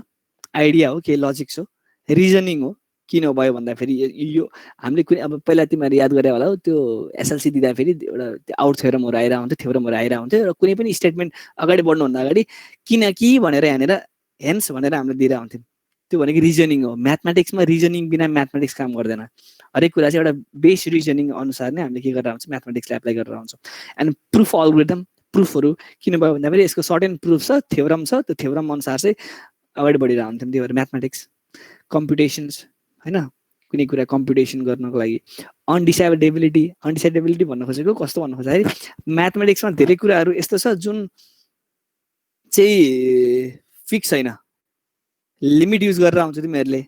आइडिया हो, के लजिक हो, रिजनिङ हो। किन भयो भन्दाखेरि यो हामीले कुनै अब पहिला तिमीहरू याद गरे होला त्यो एसएलसी दिँदाखेरि एउटा आउट थ्योरमहरू आइरहेको हुन्थ्यो, थ्योरमहरू आइरहेको हुन्थ्यो र कुनै पनि स्टेटमेन्ट अगाडि बढ्नुभन्दा अगाडि किनकि भनेर यहाँनिर हेन्स भनेर हामीले दिएर हुन्थ्यौँ। त्यो भनेको रिजनिङ हो। म्याथमेटिक्समा रिजनिङ बिना म्याथमेटिक्स काम गर्दैन। हरेक कुरा चाहिँ एउटा बेस रिजनिङ अनुसार नै हामीले के गरेर हुन्छ, म्याथमेटिक्सलाई एप्लाई गरेर हुन्छ। एन्ड प्रुफ अल्गोरिदम, प्रुफहरू किन भयो भन्दाखेरि यसको सर्टेन प्रुफ छ, थ्योरम छ, त्यो थ्योरम अनुसार चाहिँ अगाडि बढिरहेको हुन्थ्यौँ। त्यही भएर म्याथमेटिक्स, कम्प्युटेसन्स होइन, कुनै कुरा कम्प्युटेसन गर्नको लागि। अनडिसाइडेबिलिटी भन्न खोजेको कस्तो भन्नु खोज्दाखेरि म्याथमेटिक्समा धेरै कुराहरू यस्तो छ जुन चाहिँ फिक्स छैन, लिमिट युज गरेर आउँछ तिमीहरूले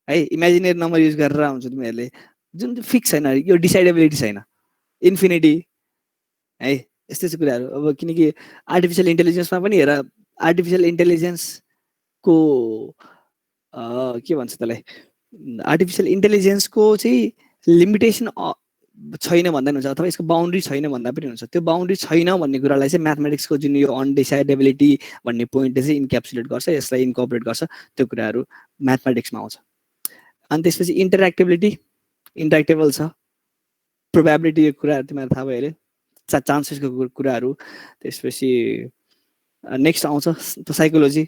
है, इमेजिनेरी नम्बर युज गरेर आउँछ तिमीहरूले, जुन फिक्स छैन, यो डिसाइडेबिलिटी छैन, इन्फिनिटी है, यस्तै कुराहरू। अब किनकि आर्टिफिसियल इन्टेलिजेन्समा पनि हेर, आर्टिफिसियल इन्टेलिजेन्सको के भन्छ त्यसलाई, आर्टिफिसियल इन्टेलिजेन्सको चाहिँ लिमिटेसन छैन भन्दा पनि हुन्छ, अथवा यसको बााउन्ड्री छैन भन्दा पनि हुन्छ। त्यो बााउन्ड्री छैन भन्ने कुरालाई चाहिँ म्याथमेटिक्सको जुन यो अनडिसाइडेबिलिटी भन्ने पोइन्टले चाहिँ इन्क्याप्सुलेट गर्छ, यसलाई इन्कर्पोरेट गर्छ, त्यो कुराहरू म्याथमेटिक्समा आउँछ। अनि त्यसपछि इन्टरेक्टेबल छ, प्रोबेबिलिटी कुराहरू तिमीहरू थाहा भयो अरे, चान्सेसको कुराहरू। त्यसपछि नेक्स्ट आउँछ त्यो साइकोलोजी।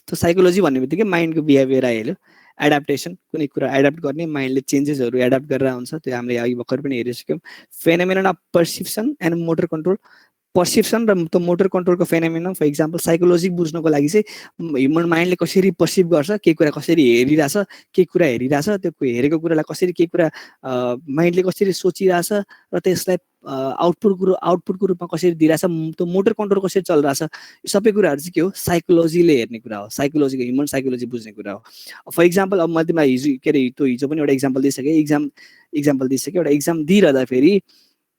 त्यो साइकोलोजी भन्ने बित्तिकै माइन्डको बिहेभियर आइहाल्यो। एडाप्टेसन, कुनै कुरा एडाप्ट गर्ने, माइन्डले चेन्जेसहरू एडाप्ट गरेर हुन्छ, त्यो हामीले अघि भर्खर पनि हेरिसक्यौँ। Phenomenon of perception and motor control, perception र त्यो मोटर कन्ट्रोलको फेनोमेनन। फर इक्जाम्पल साइकोलोजी बुझ्नको लागि चाहिँ ह्युमन माइन्डले कसरी पर्सिभ गर्छ, केही कुरा कसरी हेरिरहेछ, केही कुरा हेरिरहेछ, त्यो हेरेको कुरालाई कसरी, केही कुरा माइन्डले कसरी सोचिरहेछ र त्यसलाई आउटपुटको रूपमा कसरी दिइरहेछ, त्यो मोटर कन्ट्रोल कसरी चलिरहेछ, यो सबै कुराहरू चाहिँ के हो, साइकोलोजीले हेर्ने कुरा हो, साइकोलोजीको ह्युमन साइकोलोजी बुझ्ने कुरा हो। फर इक्जाम्पल अब मैले तिमीलाई हिजो के अरे त्यो हिजो पनि एउटा इक्जाम्पल दिइसकेँ, एउटा इक्जाम दिइसकेँ। एउटा इक्जाम दिइरहँदाखेरि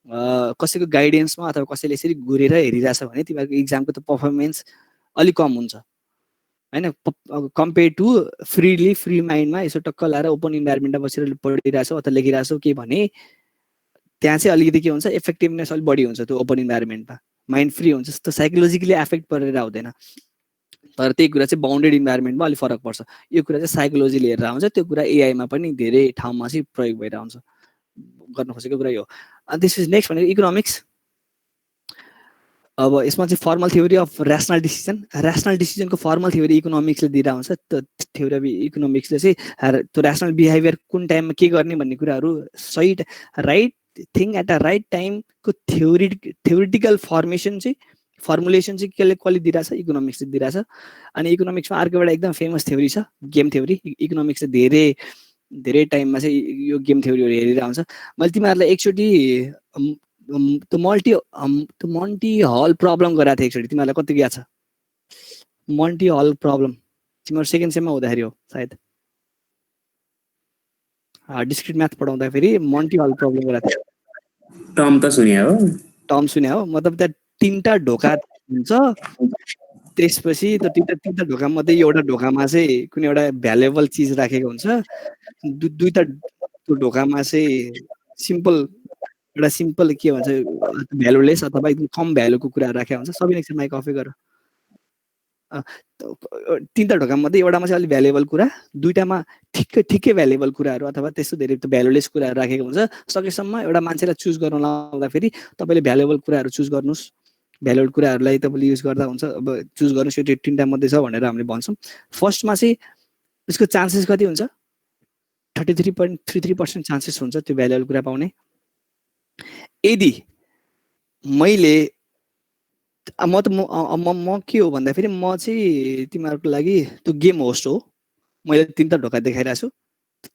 कसैको गाइडेन्समा अथवा कसैले यसरी घुरेर हेरिरहेछ भने तिमीहरूको इक्जामको त पर्फर्मेन्स अलिक कम हुन्छ हैन कम्पेयर टु फ्री माइन्डमा यसो टक्क लाएर ओपन इन्भाइरोमेन्टमा बसेर पढिरहेछौ अथवा लेखिरहेछौ के भने त्यहाँ चाहिँ अलिकति के हुन्छ इफेक्टिभनेस अलिक बढी हुन्छ त्यो ओपन इन्भाइरोमेन्टमा माइन्ड फ्री हुन्छ जस्तो साइकोलोजिकली एफेक्ट परेर आउँदैन तर त्यही कुरा चाहिँ बाउन्डेड इन्भाइरोमेन्टमा अलिक फरक पर्छ यो कुरा चाहिँ साइकोलोजीले हेरेर आउँछ त्यो कुरा एआईमा पनि धेरै ठाउँमा चाहिँ प्रयोग भएर आउँछ गर्न खोजेको कुरा यो अनि त्यसपछि नेक्स्ट भनेको इकोनोमिक्स अब यसमा चाहिँ फर्मल थ्योरी अफ ऱ्यासनल डिसिजनको फर्मल थ्योरी इकोनोमिक्सले दिएर आउँछ त्यो थ्योरी अफ इकोनोमिक्सले चाहिँ त्यो ऱ्यासनल बिहेभियर कुन टाइममा के गर्ने भन्ने कुराहरू सही right thing at a right टाइमको थ्योरिटिकल फर्मुलेसन चाहिँ कसले दिइरहेछ इकोनोमिक्सले दिइरहेछ अनि इकोनोमिक्समा अर्को एउटा एकदम फेमस थ्योरी छ गेम थ्योरी इकोनोमिक्सले धेरै टाइममा चाहिँ यो गेम थ्योरीहरू हेरेर आउँछ मैले तिमीहरूलाई एकचोटि त्यो मन्टी हल प्रब्लम गराएको थिएँ एकचोटि तिमीहरूलाई कति याद छ मन्टी हल प्रब्लम तिमीहरू सेकेन्ड सेममा हुँदाखेरि हो सायद डिस्क्रिट म्याथ पढाउँदाखेरि मन्टी हल प्रब्लम गराएको थिएँ टर्म सुने हो मतलब त्यहाँ 3टा ढोका हुन्छ त्यसपछि त्यो 3टा ढोका मध्ये एउटा ढोकामा चाहिँ कुनै एउटा भ्यालुएबल चिज राखेको हुन्छ दुईटा त्यो ढोकामा चाहिँ एउटा सिम्पल के भन्छ भ्यालुलेस अथवा एकदम कम भ्यालुको कुरा राखेको हुन्छ सबै नेक्स्ट माइक अफै गर 3टा ढोका मध्ये एउटामा चाहिँ अलिक भ्यालुएबल कुरा दुईटामा ठिकै भ्यालुएबल कुराहरू अथवा त्यस्तो धेरै त्यो भ्यालुलेस कुराहरू राखेको हुन्छ सकेसम्म एउटा मान्छेलाई चुज गर्न लाउँदाखेरि तपाईँले भ्यालुएबल कुराहरू चुज गर्नुहोस् भ्यालुएबल कुराहरूलाई तपाईँले युज गर्दा हुन्छ अब चुज गर्नुहोस् यो 3टा मध्ये छ भनेर हामीले भन्छौँ फर्स्टमा चाहिँ उसको चान्सेस कति हुन्छ 33.33% चान्सेस हुन्छ त्यो भ्यालुएबल कुरा पाउने यदि मैले म के हो भन्दाखेरि म चाहिँ तिमीहरूको लागि त्यो गेम होस्ट हो मैले 3टा ढोका देखाइरहेको छु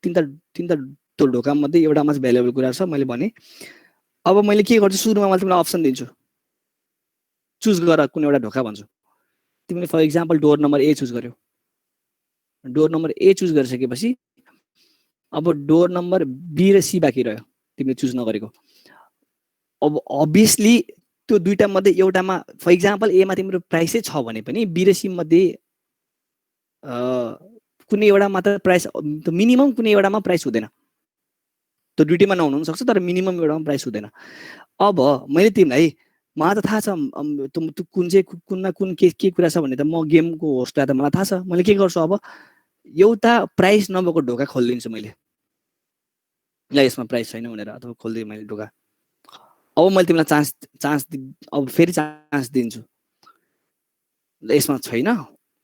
3टा त्यो ढोका मध्ये एउटामा चाहिँ भ्यालुएबल कुरा छ मैले भने अब मैले के गर्छु सुरुमा मैले तिमीलाई अप्सन दिन्छु चुज गर कुनै एउटा ढोका भन्छु तिमीले for example door number A choose गर्यो डोर नम्बर ए चुज गरिसकेपछि अब डोर नम्बर बी र सी बाँकी रह्यो तिमीले चुज नगरेको अब अभियसली त्यो दुईटा मध्ये एउटामा फर इक्जाम्पल एमा तिम्रो प्राइसै छ भने पनि बी र सी मध्ये कुनै एउटा मात्र प्राइस मिनिमम कुनै एउटामा प्राइस हुँदैन त्यो दुईटैमा नहुन सक्छ तर मिनिमम एउटामा प्राइस हुँदैन अब मैले तिमीलाई मलाई त थाहा छ कुन चाहिँ कुनमा कुन के कुरा छ भने त म गेमको होस्टलाई त मलाई थाहा छ मैले के गर्छु अब एउटा प्राइस नभएको ढोका खोलिदिन्छु मैले ल यसमा प्राइस छैन भनेर अथवा खोलिदिएँ मैले ढोका अब मैले तिमीलाई चान्स अब फेरि चान्स दिन्छु ल यसमा छैन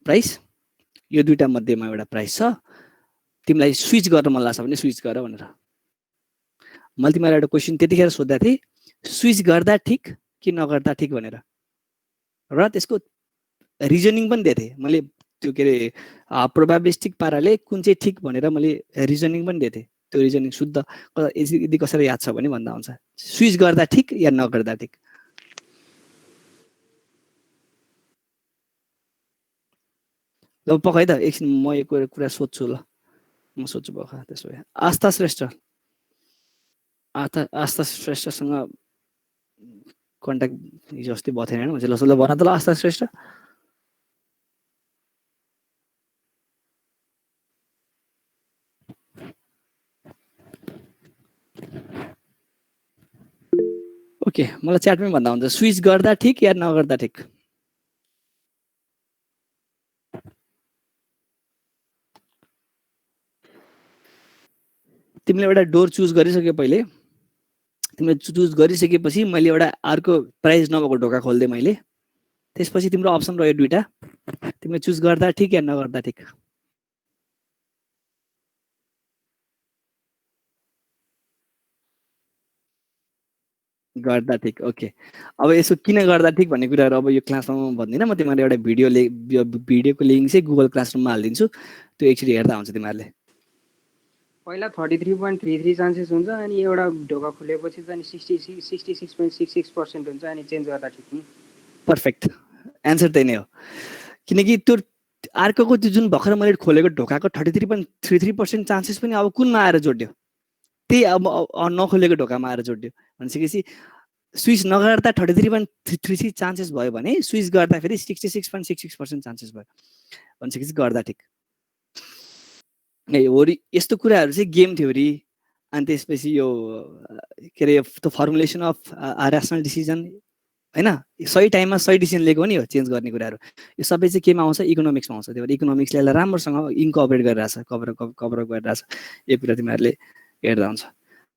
प्राइस यो दुईटा मध्येमा एउटा प्राइस छ तिमीलाई स्विच गर्न मन लाग्छ भने स्विच गर भनेर मैले तिमीलाई एउटा क्वेसन त्यतिखेर सोध्दा थिएँ स्विच गर्दा ठिक कि नगर्दा ठिक भनेर र त्यसको रिजनिङ पनि दिएको थिएँ मैले त्यो के अरे प्रोबेबिलिस्टिक पाराले कुन चाहिँ ठिक भनेर मैले रिजनिङ पनि दिएको थिएँ त्यो रिजनिङ शुद्ध यदि कसैलाई याद छ भने भन्दा हुन्छ स्विच गर्दा ठिक या नगर्दा ठिक ल पक्कै त एकछिन म एक कुरा सोध्छु ल म सोध्छु पक्का त्यसो भए आस्था श्रेष्ठसँग कन्ट्याक्ट हिजो अस्ति भएको थिएन होइन ल भन त ल आस्था श्रेष्ठ ओके मलाई च्याटमै भन्दा हुन्छ स्विच गर्दा ठिक या नगर्दा ठिक तिमीले एउटा डोर चुज गरिसक्यो पहिले तिमीले चुज गरिसकेपछि मैले एउटा अर्को प्राइस नभएको ढोका खोलिदिएँ मैले त्यसपछि तिम्रो अप्सन रह्यो दुईटा तिमीले चुज गर्दा ठिक या नगर्दा ठिक गर्दा ठिक ओके अब यसो किन गर्दा ठिक भन्ने कुराहरू अब यो क्लासमा भन्दिनँ म तिमीहरूले एउटा भिडियोको लिङ्क चाहिँ गुगल क्लासरुममा हालिदिन्छु त्यो एकचोटि हेर्दा हुन्छ तिमीहरूले पहिला 33.33 चान्सेस हुन्छ अनि एउटा ढोका खुलेपछि चाहिँ 66.66% हुन्छ अनि चेन्ज गर्दा ठिक नि पर्फेक्ट एन्सर त्यही नै हो किनकि त्यो अर्कोको त्यो जुन भर्खर मैले खोलेको ढोकाको 33.33% चान्सेस पनि अब कुनमा आएर जोड्यो त्यही अब नखोलेको ढोकामा आएर जोड्यो भनेपछि स्विच नगर्दा 33.33 चान्सेस भयो भने स्विच गर्दा फेरि 66.66% चान्सेस भयो भनिसकेपछि गर्दा ठिक हो रि यस्तो कुराहरू चाहिँ गेम थ्योरी अनि त्यसपछि यो के अरे त्यो फर्मुलेसन अफ ऱ्यासनल डिसिजन हैन सही टाइममा सही डिसिजन लिएको नि हो चेन्ज गर्ने कुराहरू यो सबै चाहिँ केमा आउँछ इकोनोमिक्समा आउँछ त्यही भएर इकोनोमिक्सले यसलाई राम्रोसँग इन्कर्पोरेट गरिरहेछ कभर गरिरहेछ यो कुरा तिमीहरूले हेर्दा हुन्छ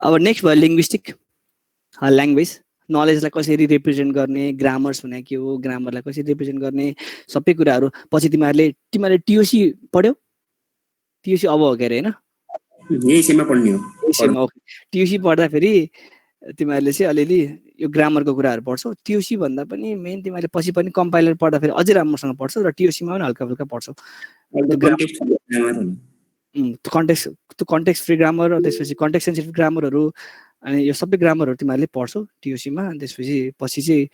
अब नेक्स्ट भयो लिङ्ग्विस्टिक ल्याङ्ग्वेज नलेजलाई कसरी रिप्रेजेन्ट गर्ने ग्रामर्स भने के हो ग्रामरलाई कसरी रिप्रेजेन्ट गर्ने सबै कुराहरू पछि तिमीहरूले टिओसी पढ्यौ टिओसी अब हो के अरे होइन यही सेममा पढ्ने हो टिओसी पढ्दाखेरि तिमीहरूले चाहिँ अलिअलि यो ग्रामरको कुराहरू पढ्छौ टिओसी भन्दा पनि मेन तिमीहरूले पछि पनि कम्पाइलर पढ्दाखेरि अझै राम्रोसँग पढ्छौ र टिओसीमा पनि हल्का फुल्का पढ्छौ कन्टेक्स्ट फ्री ग्रामर त्यसपछि कन्टेक्स्ट सेन्सिटिभ ग्रामरहरू अनि यो सबै ग्रामरहरू तिमीहरूले पढ्छौ टिओसीमा अनि त्यसपछि पछि चाहिँ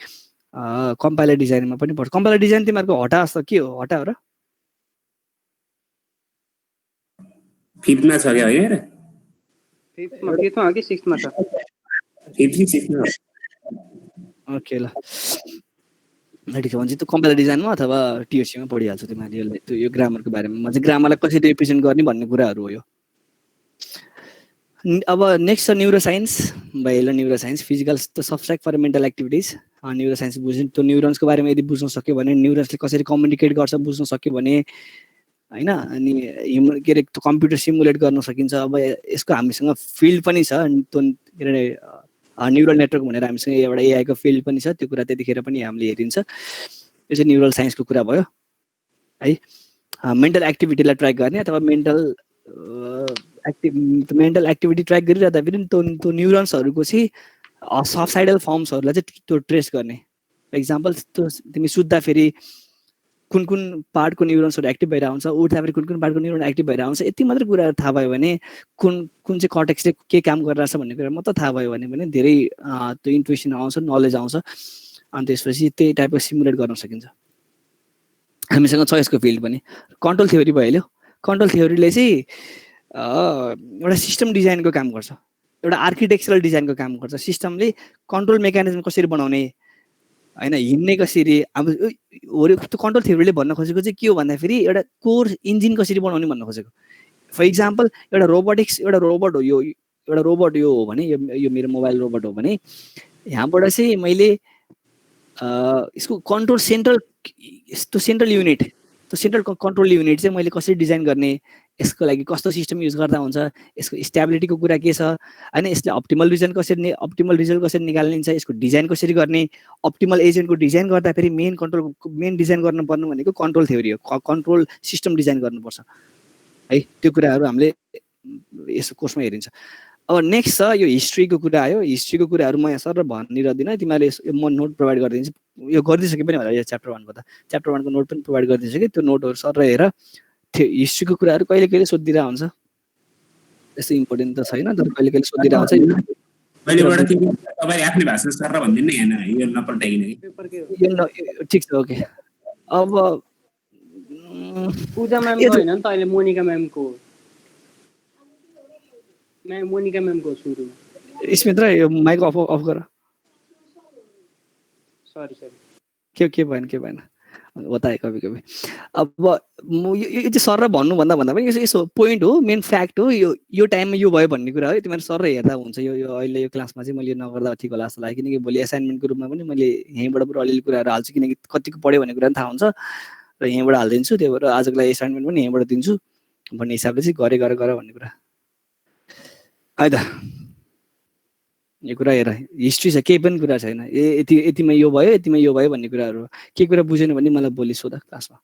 कम्पाइलर डिजाइनमा पनि पढ्छौ कम्पाइलर डिजाइन तिमीहरूको हटा जस्तो के हो हटा हो र फिफ्थमा छ क्या होइन फिफ्थमा कि सिक्समा छ ओके ल ठिक छ भने चाहिँ त्यो कम्पाइलर डिजाइनमा अथवा टिओसीमा पढिहाल्छौ तिमीहरूले त्यो यो ग्रामरको बारेमा म चाहिँ ग्रामरलाई कसरी रिप्रेजेन्ट गर्ने भन्ने कुराहरू हो यो अब नेक्स्ट छ न्युरो साइन्स भयो न्युरो साइन्स फिजिकल त्यो substrate for mental activities neuroscience बुझ्नु त्यो न्युरोन्सको बारेमा यदि बुझ्न सक्यो भने न्युरोन्सले कसरी कम्युनिकेट गर्छ बुझ्न सक्यो भने हैन अनि के अरे कम्प्युटर सिमुलेट गर्न सकिन्छ अब यसको हामीसँग फिल्ड पनि छ त्यो के अरे न्युरल नेटवर्क भनेर हामीसँग एउटा एआईको फिल्ड पनि छ त्यो कुरा त्यतिखेर पनि हामीले हेरिन्छ यो चाहिँ न्युरल साइन्सको कुरा भयो है मेन्टल एक्टिभिटीलाई ट्र्याक गर्ने अथवा मेन्टल एक्टिभिटी ट्र्याक गरिरहँदा फेरि त्यो न्युरोन्सहरूको चाहिँ सबसाइडल फर्म्सहरूलाई चाहिँ त्यो ट्रेस गर्ने एक्जाम्पल त्यो तिमी सुत्दाखेरि कुन कुन पार्टको न्युरोन्सहरू एक्टिभ भइरहेको हुन्छ उठ्दाखेरि कुन पार्टको न्युरोन एक्टिभ भइरहेको हुन्छ यति मात्रै कुराहरू थाहा भयो भने कुन चाहिँ कर्टेक्सले के काम गरिरहेछ भन्ने कुरा मात्र थाहा भयो भने धेरै त्यो इन्ट्युसन आउँछ नलेज आउँछ अनि त्यसपछि त्यही टाइपको सिमुलेट गर्न सकिन्छ हामीसँग छ यसको फिल्ड पनि कन्ट्रोल थ्योरी भइहाल्यो कन्ट्रोल थ्योरीले चाहिँ एउटा सिस्टम डिजाइनको काम गर्छ एउटा आर्किटेक्चरल डिजाइनको काम गर्छ सिस्टमले कन्ट्रोल मेकानिजम कसरी बनाउने हैन हिँड्ने कसरी अब त्यो कन्ट्रोल थ्योरीले भन्न खोजेको चाहिँ के हो भन्दाखेरि एउटा कोर इन्जिन कसरी बनाउने भन्न खोजेको फर इक्जाम्पल एउटा रोबोट हो यो एउटा रोबोट यो हो भने यो मेरो मोबाइल रोबोट हो भने यहाँबाट चाहिँ मैले यसको कन्ट्रोल सेन्ट्रल युनिट त्यो सेन्ट्रल कन्ट्रोल युनिट चाहिँ मैले कसरी डिजाइन गर्ने यसको लागि कस्तो सिस्टम युज गर्दा हुन्छ यसको स्टेबिलिटीको कुरा के छ हैन यसले अप्टिमल रिजल्ट कसरी निकाल्ने यसको डिजाइन कसरी गर्ने अप्टिमल एजेन्टको डिजाइन गर्दा फेरि मेन डिजाइन गर्नु पर्नु भनेको कन्ट्रोल थ्योरी हो कन्ट्रोल सिस्टम डिजाइन गर्नुपर्छ है त्यो कुराहरू हामीले यस कोर्समा हेरिन्छ अब नेक्स्ट छ यो हिस्ट्रीको कुरा आयो हिस्ट्रीको कुराहरू म यहाँ सर भनिरहदिनँ तिमीहरूले म नोट प्रोभाइड गरिदिन्छु यो गरिदिइसके पनि होला यो च्याप्टर 1 को त च्याप्टर 1 को नोट पनि प्रोभाइड गरिदिन्छु कि त्यो नोटहरू सर हेर हिस्ट्रीको कुराहरू कहिले सोधिदिरा हुन्छ त्यस्तो इम्पोर्टेन्ट त छैन तर कहिले सोधिरा हुन्छ कहिलेबाट तिमी तपाईले आफ्नै भाषा सर भन्दिन हैन यो नपल्टाइकिन ठीक छ ओके अब पूजा म्याम हैन नि त अहिले मोनिका म्यामको सुरु स्मित्र यो माइक अफ गर सरी के भएन होता है कभी अब यो चाहिँ सर भन्नुभन्दा पनि यसो पोइन्ट हो मेन फ्याक्ट हो यो टाइममा यो भयो भन्ने कुरा हो तिमीहरू सर हेर्दा हुन्छ यो अहिले यो क्लासमा चाहिँ मैले नगर्दा ठिक होला जस्तो लाग्यो किनकि भोलि एसाइनमेन्टको रूपमा पनि मैले यहीँबाट पुरा अलिअलि कुराहरू हाल्छु किनकि कतिको पढ्यो भन्ने कुरा पनि थाहा हुन्छ र यहीँबाट हालिदिन्छु त्यही भएर आजको लागि एसाइनमेन्ट पनि यहीँबाट दिन्छु भन्ने हिसाबले चाहिँ गर भन्ने कुरा है त यो कुरा हेर हिस्ट्री छ केही पनि कुरा छैन यतिमा यो भयो भन्ने कुराहरू के कुरा बुझेन भने मलाई भोलि सोध क्लासमा